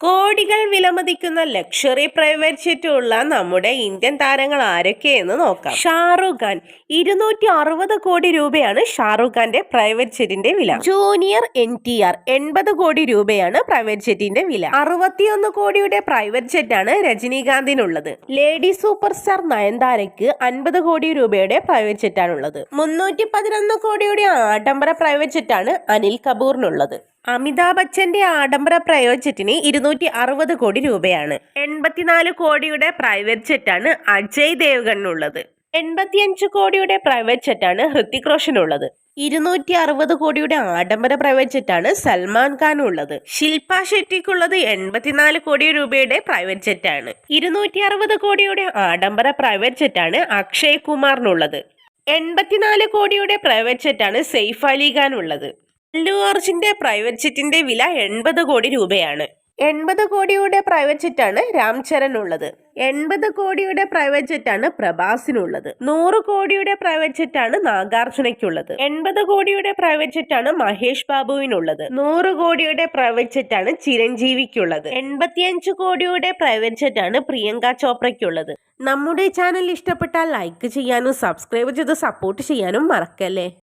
കോടികൾ വിലമതിക്കുന്ന luxury private jet ഉള്ള നമ്മുടെ ഇന്ത്യൻ താരങ്ങൾ ആരൊക്കെയെന്ന് നോക്കാം. ഷാറുഖ് ഖാൻ 260 കോടി രൂപയാണ് ഷാറുഖ് ഖാന്റെ പ്രൈവറ്റ് ജെറ്റിന്റെ വില. ജൂനിയർ NTR 80 കോടി രൂപയാണ് പ്രൈവറ്റ് ജെറ്റിന്റെ വില. 61 കോടിയുടെ പ്രൈവറ്റ് ജെറ്റാണ് രജനീകാന്തിനുള്ളത്. ലേഡി സൂപ്പർ സ്റ്റാർ നയൻതാരയ്ക്ക് 50 കോടി രൂപയുടെ പ്രൈവറ്റ് ജെറ്റാണുള്ളത്. 311 കോടിയുടെ ആഡംബര പ്രൈവറ്റ് ജെറ്റാണ് അനിൽ കപൂറിനുള്ളത്. അമിതാഭ് ബച്ചന്റെ ആഡംബര പ്രൈവറ്റ് ജെറ്റിന് 260 കോടി രൂപയാണ്. 84 കോടിയുടെ പ്രൈവറ്റ് ജെറ്റാണ് അജയ് ദേവ്ഗണിനുള്ളത്. 85 കോടിയുടെ പ്രൈവറ്റ് ജെറ്റാണ് ഹൃതിക് റോഷനുള്ളത്. 260 കോടിയുടെ ആഡംബര പ്രൈവറ്റ് ജെറ്റാണ് സൽമാൻ ഖാനുള്ളത്. ശില്പ ഷെട്ടിക്കുള്ളത് 84 കോടി രൂപയുടെ പ്രൈവറ്റ് ജെറ്റാണ്. 260 കോടിയുടെ ആഡംബര പ്രൈവറ്റ് ജെറ്റാണ് അക്ഷയ് കുമാറിനുള്ളത്. 84 കോടിയുടെ പ്രൈവറ്റ് ജെറ്റാണ് സെയ്ഫ് അലി ഖാൻ ഉള്ളത്. അല്ലു അർജുന്റെ പ്രൈവറ്റ് ജെറ്റിന്റെ വില 80 കോടി രൂപയാണ്. 80 കോടിയുടെ പ്രൈവറ്റ് ജെറ്റാണ് രാം ചരൺ ഉള്ളത്. 80 കോടിയുടെ പ്രൈവറ്റ് ജെറ്റാണ് പ്രഭാസിനുള്ളത്. 100 കോടിയുടെ പ്രൈവറ്റ് ജെറ്റാണ് നാഗാർജുനയ്ക്കുള്ളത്. 80 കോടിയുടെ പ്രൈവറ്റ് ജെറ്റാണ് മഹേഷ് ബാബുവിനുള്ളത്. 100 കോടിയുടെ പ്രൈവറ്റ് ജെറ്റാണ് ചിരഞ്ജീവിക്കുള്ളത്. 85 കോടിയുടെ പ്രൈവറ്റ് ജെറ്റാണ് പ്രിയങ്ക ചോപ്രയ്ക്കുള്ളത്. നമ്മുടെ ചാനൽ ഇഷ്ടപ്പെട്ടാൽ ലൈക്ക് ചെയ്യാനും സബ്സ്ക്രൈബ് ചെയ്ത് സപ്പോർട്ട് ചെയ്യാനും മറക്കല്ലേ.